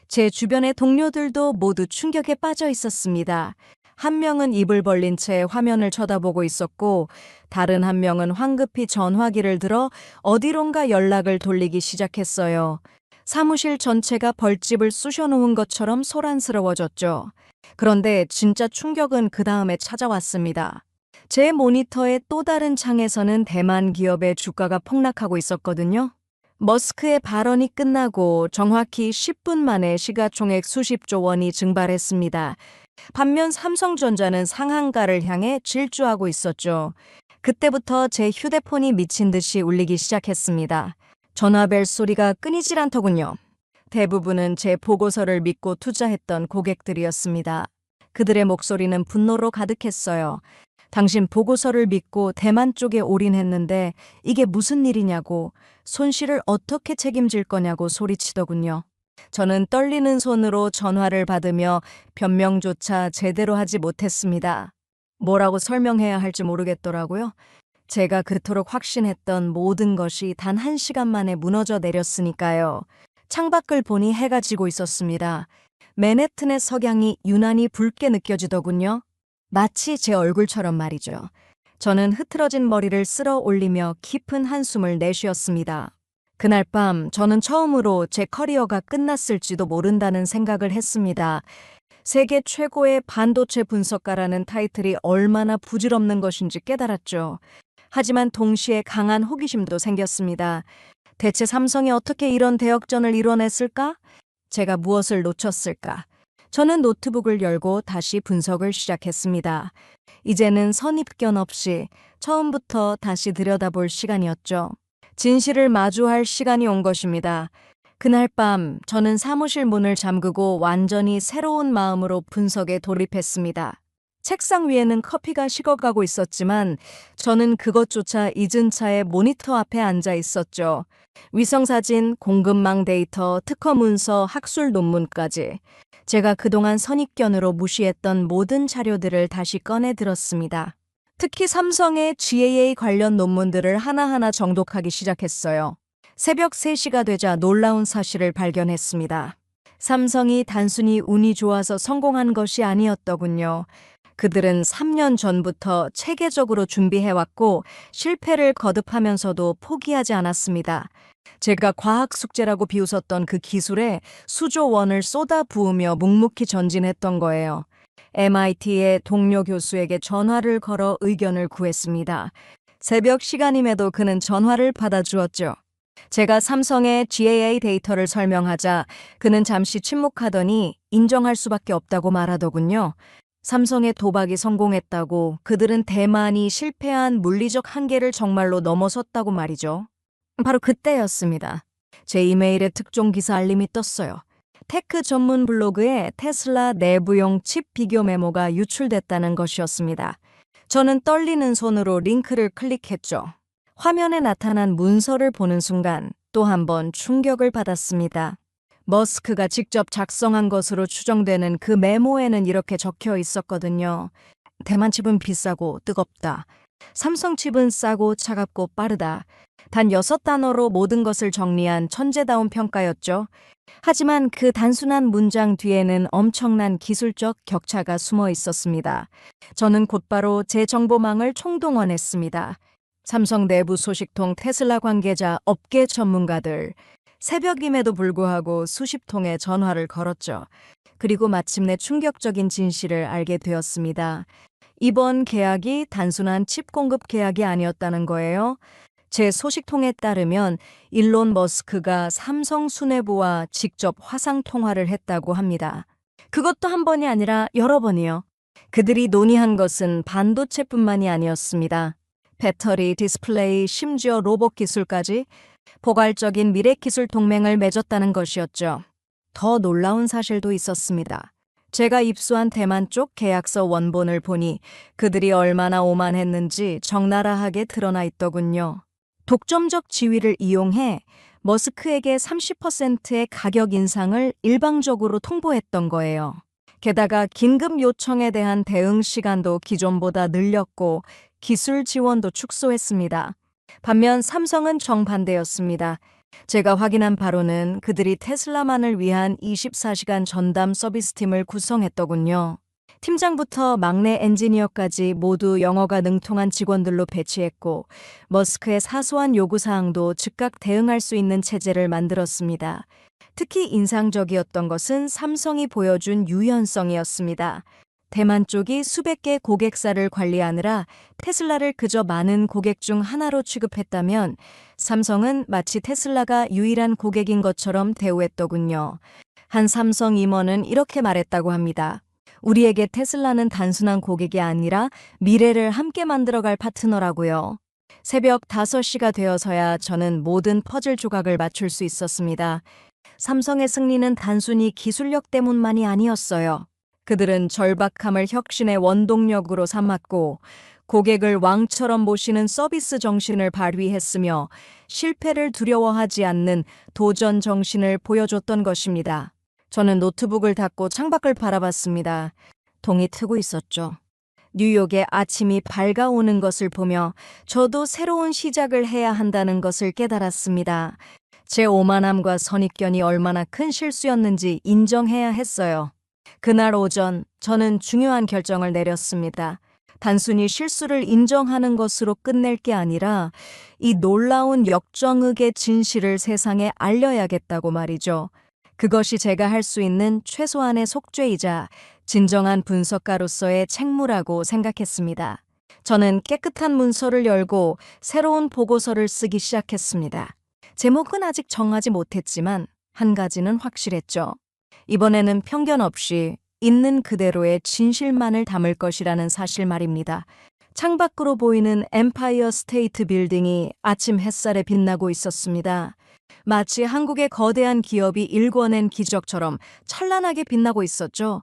제 주변의 동료들도 모두 충격에 빠져 있었습니다. 한 명은 입을 벌린 채 화면을 쳐다보고 있었고 다른 한 명은 황급히 전화기를 들어 어디론가 연락을 돌리기 시작했어요. 사무실 전체가 벌집을 쑤셔놓은 것처럼 소란스러워졌죠. 그런데 진짜 충격은 그 다음에 찾아왔습니다. 제 모니터의 또 다른 창에서는 대만 기업의 주가가 폭락하고 있었거든요. 머스크의 발언이 끝나고 정확히 10분 만에 시가총액 수십조 원이 증발했습니다. 반면 삼성전자는 상한가를 향해 질주하고 있었죠. 그때부터 제 휴대폰이 미친 듯이 울리기 시작했습니다. 전화벨 소리가 끊이질 않더군요. 대부분은 제 보고서를 믿고 투자했던 고객들이었습니다. 그들의 목소리는 분노로 가득했어요. 당신 보고서를 믿고 대만 쪽에 올인했는데 이게 무슨 일이냐고, 손실을 어떻게 책임질 거냐고 소리치더군요. 저는 떨리는 손으로 전화를 받으며 변명조차 제대로 하지 못했습니다. 뭐라고 설명해야 할지 모르겠더라고요. 제가 그토록 확신했던 모든 것이 단 1시간 만에 무너져 내렸으니까요. 창밖을 보니 해가 지고 있었습니다. 맨해튼의 석양이 유난히 붉게 느껴지더군요. 마치 제 얼굴처럼 말이죠. 저는 흐트러진 머리를 쓸어 올리며 깊은 한숨을 내쉬었습니다. 그날 밤 저는 처음으로 제 커리어가 끝났을지도 모른다는 생각을 했습니다. 세계 최고의 반도체 분석가라는 타이틀이 얼마나 부질없는 것인지 깨달았죠. 하지만 동시에 강한 호기심도 생겼습니다. 대체 삼성이 어떻게 이런 대역전을 이뤄냈을까? 제가 무엇을 놓쳤을까? 저는 노트북을 열고 다시 분석을 시작했습니다. 이제는 선입견 없이 처음부터 다시 들여다볼 시간이었죠. 진실을 마주할 시간이 온 것입니다. 그날 밤 저는 사무실 문을 잠그고 완전히 새로운 마음으로 분석에 돌입했습니다. 책상 위에는 커피가 식어가고 있었지만 저는 그것조차 잊은 채 모니터 앞에 앉아 있었죠. 위성사진, 공급망 데이터, 특허 문서, 학술 논문까지. 제가 그동안 선입견으로 무시했던 모든 자료들을 다시 꺼내 들었습니다. 특히 삼성의 GAA 관련 논문들을 하나하나 정독하기 시작했어요. 새벽 3시가 되자 놀라운 사실을 발견했습니다. 삼성이 단순히 운이 좋아서 성공한 것이 아니었더군요. 그들은 3년 전부터 체계적으로 준비해왔고 실패를 거듭하면서도 포기하지 않았습니다. 제가 과학 숙제라고 비웃었던 그 기술에 수조 원을 쏟아 부으며 묵묵히 전진했던 거예요. MIT의 동료 교수에게 전화를 걸어 의견을 구했습니다. 새벽 시간임에도 그는 전화를 받아주었죠. 제가 삼성의 GAA 데이터를 설명하자 그는 잠시 침묵하더니 인정할 수밖에 없다고 말하더군요. 삼성의 도박이 성공했다고, 그들은 대만이 실패한 물리적 한계를 정말로 넘어섰다고 말이죠. 바로 그때였습니다. 제 이메일에 특종 기사 알림이 떴어요. 테크 전문 블로그에 테슬라 내부용 칩 비교 메모가 유출됐다는 것이었습니다. 저는 떨리는 손으로 링크를 클릭했죠. 화면에 나타난 문서를 보는 순간 또 한 번 충격을 받았습니다. 머스크가 직접 작성한 것으로 추정되는 그 메모에는 이렇게 적혀 있었거든요. 대만 칩은 비싸고 뜨겁다. 삼성 칩은 싸고 차갑고 빠르다. 단 6단어로 모든 것을 정리한 천재다운 평가였죠. 하지만 그 단순한 문장 뒤에는 엄청난 기술적 격차가 숨어 있었습니다. 저는 곧바로 제 정보망을 총동원했습니다. 삼성 내부 소식통, 테슬라 관계자, 업계 전문가들. 새벽임에도 불구하고 수십 통의 전화를 걸었죠. 그리고 마침내 충격적인 진실을 알게 되었습니다. 이번 계약이 단순한 칩 공급 계약이 아니었다는 거예요. 제 소식통에 따르면 일론 머스크가 삼성 수뇌부와 직접 화상 통화를 했다고 합니다. 그것도 한 번이 아니라 여러 번이요. 그들이 논의한 것은 반도체뿐만이 아니었습니다. 배터리, 디스플레이, 심지어 로봇 기술까지 포괄적인 미래 기술 동맹을 맺었다는 것이었죠. 더 놀라운 사실도 있었습니다. 제가 입수한 대만 쪽 계약서 원본을 보니 그들이 얼마나 오만했는지 적나라하게 드러나 있더군요. 독점적 지위를 이용해 머스크에게 30%의 가격 인상을 일방적으로 통보했던 거예요. 게다가 긴급 요청에 대한 대응 시간도 기존보다 늘렸고 기술 지원도 축소했습니다. 반면 삼성은 정반대였습니다. 제가 확인한 바로는 그들이 테슬라만을 위한 24시간 전담 서비스팀을 구성했더군요. 팀장부터 막내 엔지니어까지 모두 영어가 능통한 직원들로 배치했고 머스크의 사소한 요구사항도 즉각 대응할 수 있는 체제를 만들었습니다. 특히 인상적이었던 것은 삼성이 보여준 유연성이었습니다. 대만 쪽이 수백 개 고객사를 관리하느라 테슬라를 그저 많은 고객 중 하나로 취급했다면 삼성은 마치 테슬라가 유일한 고객인 것처럼 대우했더군요. 한 삼성 임원은 이렇게 말했다고 합니다. 우리에게 테슬라는 단순한 고객이 아니라 미래를 함께 만들어갈 파트너라고요. 새벽 5시가 되어서야 저는 모든 퍼즐 조각을 맞출 수 있었습니다. 삼성의 승리는 단순히 기술력 때문만이 아니었어요. 그들은 절박함을 혁신의 원동력으로 삼았고 고객을 왕처럼 모시는 서비스 정신을 발휘했으며 실패를 두려워하지 않는 도전 정신을 보여줬던 것입니다. 저는 노트북을 닫고 창밖을 바라봤습니다. 동이 트고 있었죠. 뉴욕의 아침이 밝아오는 것을 보며 저도 새로운 시작을 해야 한다는 것을 깨달았습니다. 제 오만함과 선입견이 얼마나 큰 실수였는지 인정해야 했어요. 그날 오전 저는 중요한 결정을 내렸습니다. 단순히 실수를 인정하는 것으로 끝낼 게 아니라 이 놀라운 역정극의 진실을 세상에 알려야겠다고 말이죠. 그것이 제가 할 수 있는 최소한의 속죄이자 진정한 분석가로서의 책무라고 생각했습니다. 저는 깨끗한 문서를 열고 새로운 보고서를 쓰기 시작했습니다. 제목은 아직 정하지 못했지만 한 가지는 확실했죠. 이번에는 편견 없이 있는 그대로의 진실만을 담을 것이라는 사실 말입니다. 창밖으로 보이는 엠파이어 스테이트 빌딩이 아침 햇살에 빛나고 있었습니다. 마치 한국의 거대한 기업이 일궈낸 기적처럼 찬란하게 빛나고 있었죠.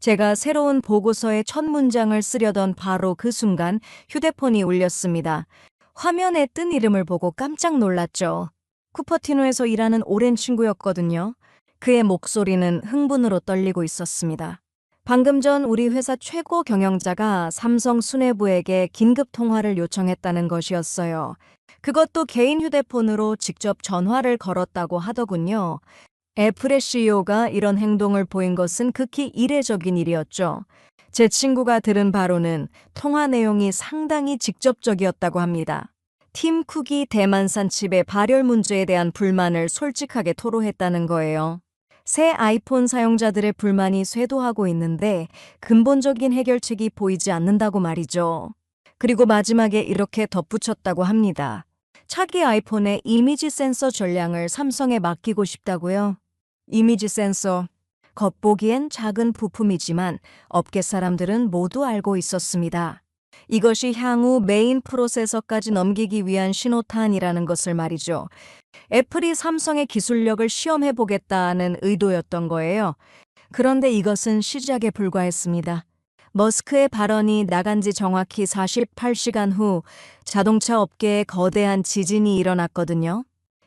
제가 새로운 보고서의 첫 문장을 쓰려던 바로 그 순간 휴대폰이 울렸습니다. 화면에 뜬 이름을 보고 깜짝 놀랐죠. 쿠퍼티노에서 일하는 오랜 친구였거든요. 그의 목소리는 흥분으로 떨리고 있었습니다. 방금 전 우리 회사 최고 경영자가 삼성 수뇌부에게 긴급 통화를 요청했다는 것이었어요. 그것도 개인 휴대폰으로 직접 전화를 걸었다고 하더군요. 애플의 CEO가 이런 행동을 보인 것은 극히 이례적인 일이었죠. 제 친구가 들은 바로는 통화 내용이 상당히 직접적이었다고 합니다. 팀 쿡이 대만산 칩의 발열 문제에 대한 불만을 솔직하게 토로했다는 거예요. 새 아이폰 사용자들의 불만이 쇄도하고 있는데 근본적인 해결책이 보이지 않는다고 말이죠. 그리고 마지막에 이렇게 덧붙였다고 합니다. 차기 아이폰의 이미지 센서 전량을 삼성에 맡기고 싶다고요? 이미지 센서. 겉보기엔 작은 부품이지만 업계 사람들은 모두 알고 있었습니다. 이것이 향후 메인 프로세서까지 넘기기 위한 신호탄이라는 것을 말이죠. 애플이 삼성의 기술력을 시험해 보겠다는 의도였던 거예요. 그런데 이것은 시작에 불과했습니다. 머스크의 발언이 나간 지 정확히 48시간 후 자동차 업계에 거대한 지진이 일어났거든요.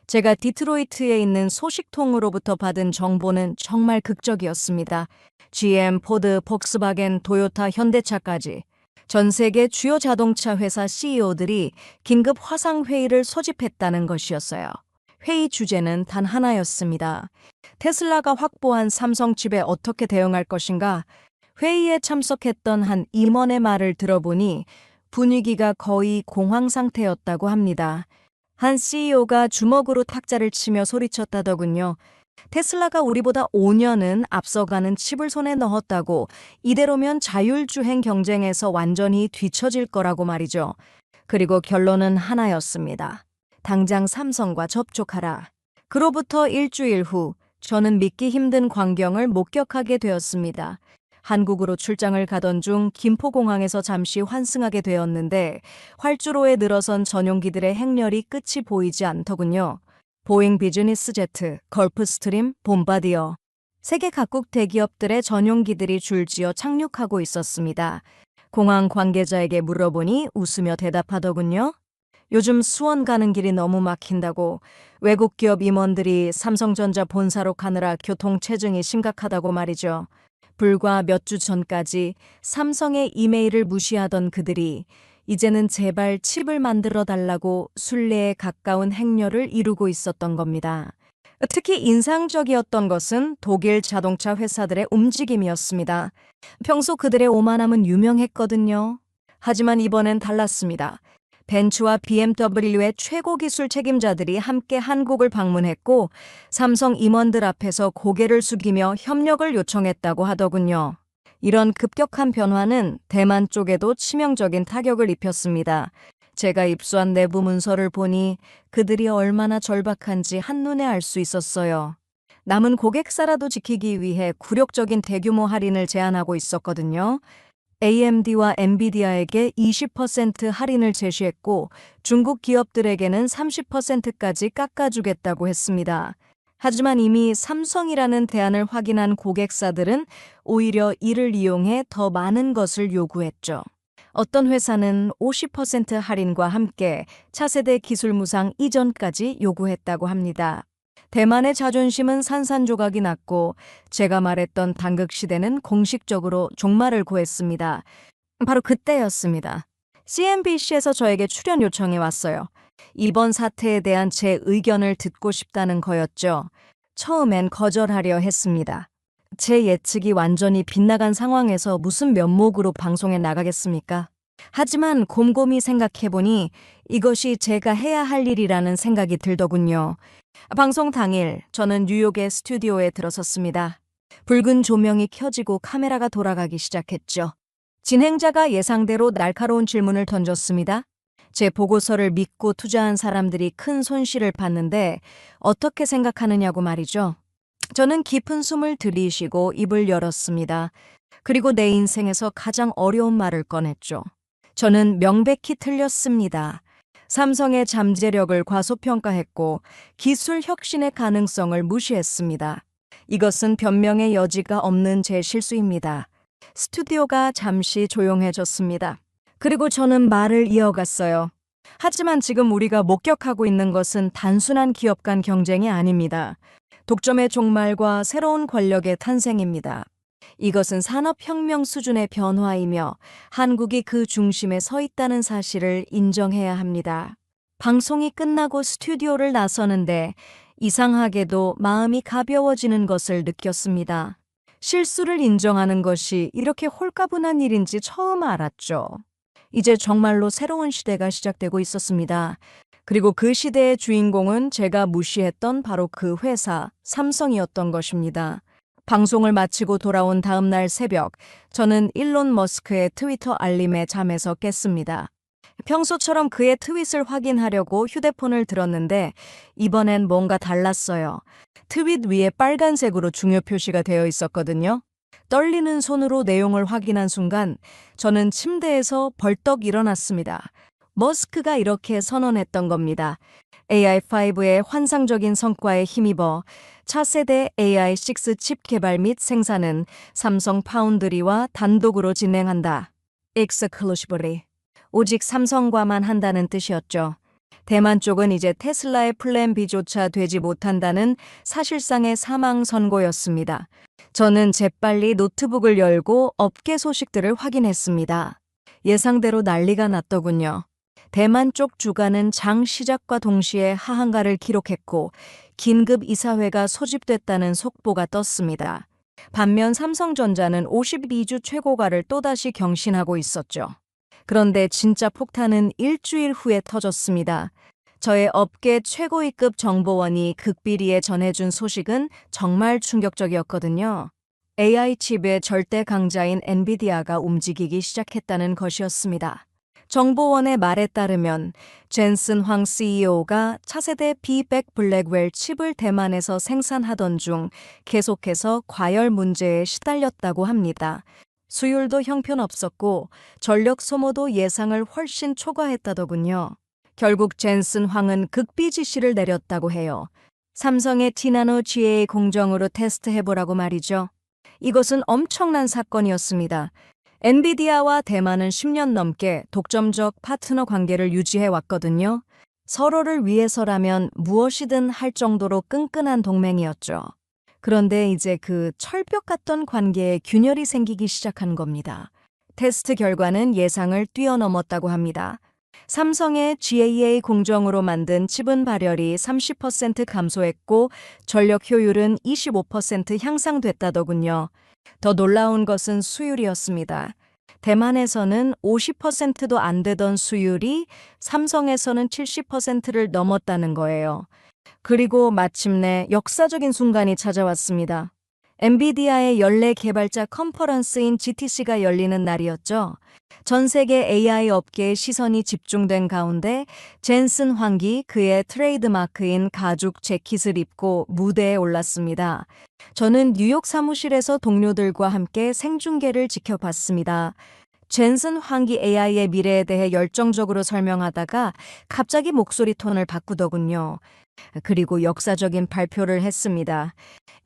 제가 디트로이트에 있는 소식통으로부터 받은 정보는 정말 극적이었습니다. GM, 포드, 폭스바겐, 도요타, 현대차까지 전 세계 주요 자동차 회사 CEO들이 긴급 화상회의를 소집했다는 것이었어요. 회의 주제는 단 하나였습니다. 테슬라가 확보한 삼성칩에 어떻게 대응할 것인가? 회의에 참석했던 한 임원의 말을 들어보니 분위기가 거의 공황 상태였다고 합니다. 한 CEO가 주먹으로 탁자를 치며 소리쳤다더군요. 테슬라가 우리보다 5년은 앞서가는 칩을 손에 넣었다고 이대로면 자율주행 경쟁에서 완전히 뒤처질 거라고 말이죠. 그리고 결론은 하나였습니다. 당장 삼성과 접촉하라. 그로부터 일주일 후 저는 믿기 힘든 광경을 목격하게 되었습니다. 한국으로 출장을 가던 중 김포공항에서 잠시 환승하게 되었는데 활주로에 늘어선 전용기들의 행렬이 끝이 보이지 않더군요. 보잉 비즈니스 제트, 걸프스트림, 봄바디어. 세계 각국 대기업들의 전용기들이 줄지어 착륙하고 있었습니다. 공항 관계자에게 물어보니 웃으며 대답하더군요. 요즘 수원 가는 길이 너무 막힌다고 외국 기업 임원들이 삼성전자 본사로 가느라 교통체증이 심각하다고 말이죠. 불과 몇 주 전까지 삼성의 이메일을 무시하던 그들이 이제는 제발 칩을 만들어 달라고 순례에 가까운 행렬을 이루고 있었던 겁니다. 특히 인상적이었던 것은 독일 자동차 회사들의 움직임이었습니다. 평소 그들의 오만함은 유명했거든요. 하지만 이번엔 달랐습니다. 벤츠와 BMW의 최고 기술 책임자들이 함께 한국을 방문했고 삼성 임원들 앞에서 고개를 숙이며 협력을 요청했다고 하더군요. 이런 급격한 변화는 대만 쪽에도 치명적인 타격을 입혔습니다. 제가 입수한 내부 문서를 보니 그들이 얼마나 절박한지 한눈에 알 수 있었어요. 남은 고객사라도 지키기 위해 굴욕적인 대규모 할인을 제안하고 있었거든요. AMD와 엔비디아에게 20% 할인을 제시했고 중국 기업들에게는 30%까지 깎아주겠다고 했습니다. 하지만 이미 삼성이라는 대안을 확인한 고객사들은 오히려 이를 이용해 더 많은 것을 요구했죠. 어떤 회사는 50% 할인과 함께 차세대 기술 무상 이전까지 요구했다고 합니다. 대만의 자존심은 산산조각이 났고 제가 말했던 단극 시대는 공식적으로 종말을 고했습니다. 바로 그때였습니다. CNBC에서 저에게 출연 요청이 왔어요. 이번 사태에 대한 제 의견을 듣고 싶다는 거였죠. 처음엔 거절하려 했습니다. 제 예측이 완전히 빗나간 상황에서 무슨 면목으로 방송에 나가겠습니까? 하지만 곰곰이 생각해보니 이것이 제가 해야 할 일이라는 생각이 들더군요. 방송 당일 저는 뉴욕의 스튜디오에 들어섰습니다. 붉은 조명이 켜지고 카메라가 돌아가기 시작했죠. 진행자가 예상대로 날카로운 질문을 던졌습니다. 제 보고서를 믿고 투자한 사람들이 큰 손실을 봤는데 어떻게 생각하느냐고 말이죠. 저는 깊은 숨을 들이쉬고 입을 열었습니다. 그리고 내 인생에서 가장 어려운 말을 꺼냈죠. 저는 명백히 틀렸습니다. 삼성의 잠재력을 과소평가했고 기술 혁신의 가능성을 무시했습니다. 이것은 변명의 여지가 없는 제 실수입니다. 스튜디오가 잠시 조용해졌습니다. 그리고 저는 말을 이어갔어요. 하지만 지금 우리가 목격하고 있는 것은 단순한 기업 간 경쟁이 아닙니다. 독점의 종말과 새로운 권력의 탄생입니다. 이것은 산업혁명 수준의 변화이며 한국이 그 중심에 서 있다는 사실을 인정해야 합니다. 방송이 끝나고 스튜디오를 나서는데 이상하게도 마음이 가벼워지는 것을 느꼈습니다. 실수를 인정하는 것이 이렇게 홀가분한 일인지 처음 알았죠. 이제 정말로 새로운 시대가 시작되고 있었습니다. 그리고 그 시대의 주인공은 제가 무시했던 바로 그 회사, 삼성이었던 것입니다. 방송을 마치고 돌아온 다음 날 새벽, 저는 일론 머스크의 트위터 알림에 잠에서 깼습니다. 평소처럼 그의 트윗을 확인하려고 휴대폰을 들었는데 이번엔 뭔가 달랐어요. 트윗 위에 빨간색으로 중요 표시가 되어 있었거든요. 떨리는 손으로 내용을 확인한 순간 저는 침대에서 벌떡 일어났습니다. 머스크가 이렇게 선언했던 겁니다. AI5의 환상적인 성과에 힘입어 차세대 AI6 칩 개발 및 생산은 삼성 파운드리와 단독으로 진행한다. Exclusively. 오직 삼성과만 한다는 뜻이었죠. 대만 쪽은 이제 테슬라의 플랜 B조차 되지 못한다는 사실상의 사망 선고였습니다. 저는 재빨리 노트북을 열고 업계 소식들을 확인했습니다. 예상대로 난리가 났더군요. 대만 쪽 주가는 장 시작과 동시에 하한가를 기록했고 긴급 이사회가 소집됐다는 속보가 떴습니다. 반면 삼성전자는 52주 최고가를 또다시 경신하고 있었죠. 그런데 진짜 폭탄은 일주일 후에 터졌습니다. 저의 업계 최고위급 정보원이 극비리에 전해준 소식은 정말 충격적이었거든요. AI 칩의 절대 강자인 엔비디아가 움직이기 시작했다는 것이었습니다. 정보원의 말에 따르면 젠슨 황 CEO가 차세대 B100 블랙웰 칩을 대만에서 생산하던 중 계속해서 과열 문제에 시달렸다고 합니다. 수율도 형편없었고 전력 소모도 예상을 훨씬 초과했다더군요. 결국 젠슨 황은 극비 지시를 내렸다고 해요. 삼성의 티나노 GA 공정으로 테스트해보라고 말이죠. 이것은 엄청난 사건이었습니다. 엔비디아와 대만은 10년 넘게 독점적 파트너 관계를 유지해왔거든요. 서로를 위해서라면 무엇이든 할 정도로 끈끈한 동맹이었죠. 그런데 이제 그 철벽 같던 관계에 균열이 생기기 시작한 겁니다. 테스트 결과는 예상을 뛰어넘었다고 합니다. 삼성의 GAA 공정으로 만든 칩은 발열이 30% 감소했고 전력 효율은 25% 향상됐다더군요. 더 놀라운 것은 수율이었습니다. 대만에서는 50%도 안 되던 수율이 삼성에서는 70%를 넘었다는 거예요. 그리고 마침내 역사적인 순간이 찾아왔습니다. 엔비디아의 연례 개발자 컨퍼런스인 GTC가 열리는 날이었죠. 전 세계 AI 업계의 시선이 집중된 가운데 젠슨 황이 그의 트레이드마크인 가죽 재킷을 입고 무대에 올랐습니다. 저는 뉴욕 사무실에서 동료들과 함께 생중계를 지켜봤습니다. 젠슨 황이 AI의 미래에 대해 열정적으로 설명하다가 갑자기 목소리 톤을 바꾸더군요. 그리고 역사적인 발표를 했습니다.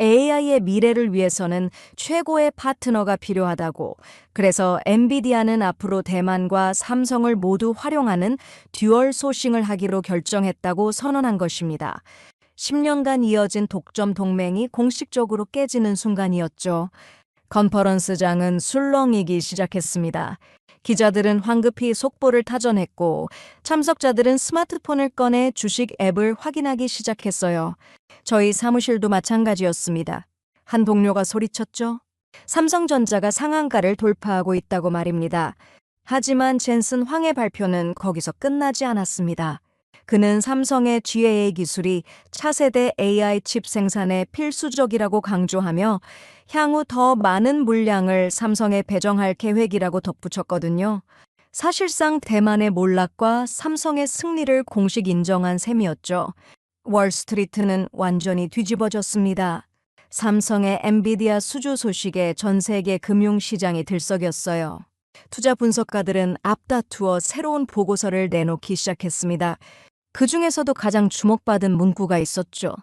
AI의 미래를 위해서는 최고의 파트너가 필요하다고. 그래서 엔비디아는 앞으로 대만과 삼성을 모두 활용하는 듀얼 소싱을 하기로 결정했다고 선언한 것입니다. 10년간 이어진 독점 동맹이 공식적으로 깨지는 순간이었죠. 컨퍼런스장은 술렁이기 시작했습니다. 기자들은 황급히 속보를 타전했고 참석자들은 스마트폰을 꺼내 주식 앱을 확인하기 시작했어요. 저희 사무실도 마찬가지였습니다. 한 동료가 소리쳤죠. 삼성전자가 상한가를 돌파하고 있다고 말입니다. 하지만 젠슨 황의 발표는 거기서 끝나지 않았습니다. 그는 삼성의 GAA 기술이 차세대 AI 칩 생산에 필수적이라고 강조하며 향후 더 많은 물량을 삼성에 배정할 계획이라고 덧붙였거든요. 사실상 대만의 몰락과 삼성의 승리를 공식 인정한 셈이었죠. 월스트리트는 완전히 뒤집어졌습니다. 삼성의 엔비디아 수주 소식에 전 세계 금융시장이 들썩였어요. 투자 분석가들은 앞다투어 새로운 보고서를 내놓기 시작했습니다. 그 중에서도 가장 주목받은 문구가 있었죠.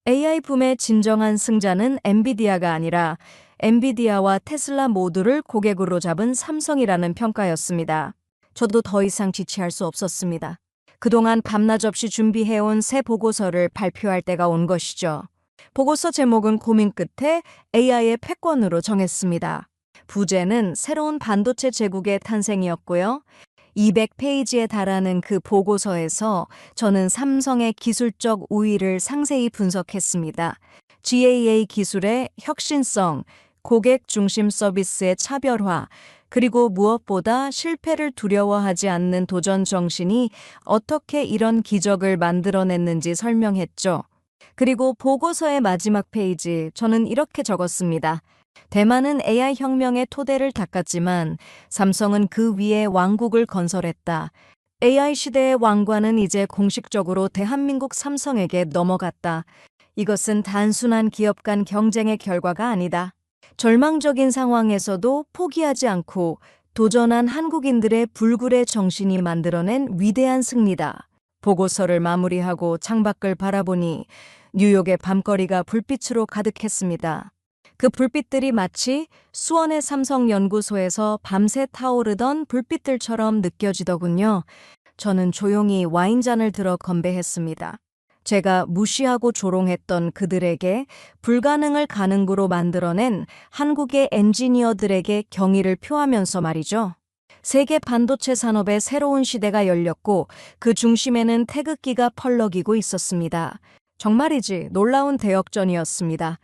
AI 붐의 진정한 승자는 엔비디아가 아니라 엔비디아와 테슬라 모두를 고객으로 잡은 삼성이라는 평가였습니다. 저도 더 이상 지체할 수 없었습니다. 그동안 밤낮 없이 준비해온 새 보고서를 발표할 때가 온 것이죠. 보고서 제목은 고민 끝에 AI의 패권으로 정했습니다. 부제는 새로운 반도체 제국의 탄생이었고요. 200페이지에 달하는 그 보고서에서 저는 삼성의 기술적 우위를 상세히 분석했습니다. GAA 기술의 혁신성, 고객 중심 서비스의 차별화, 그리고 무엇보다 실패를 두려워하지 않는 도전 정신이 어떻게 이런 기적을 만들어냈는지 설명했죠. 그리고 보고서의 마지막 페이지, 저는 이렇게 적었습니다. 대만은 AI 혁명의 토대를 닦았지만 삼성은 그 위에 왕국을 건설했다. AI 시대의 왕관은 이제 공식적으로 대한민국 삼성에게 넘어갔다. 이것은 단순한 기업 간 경쟁의 결과가 아니다. 절망적인 상황에서도 포기하지 않고 도전한 한국인들의 불굴의 정신이 만들어낸 위대한 승리다. 보고서를 마무리하고 창밖을 바라보니 뉴욕의 밤거리가 불빛으로 가득했습니다. 그 불빛들이 마치 수원의 삼성연구소에서 밤새 타오르던 불빛들처럼 느껴지더군요. 저는 조용히 와인잔을 들어 건배했습니다. 제가 무시하고 조롱했던 그들에게 불가능을 가능으로 만들어낸 한국의 엔지니어들에게 경의를 표하면서 말이죠. 세계 반도체 산업의 새로운 시대가 열렸고 그 중심에는 태극기가 펄럭이고 있었습니다. 정말이지 놀라운 대역전이었습니다.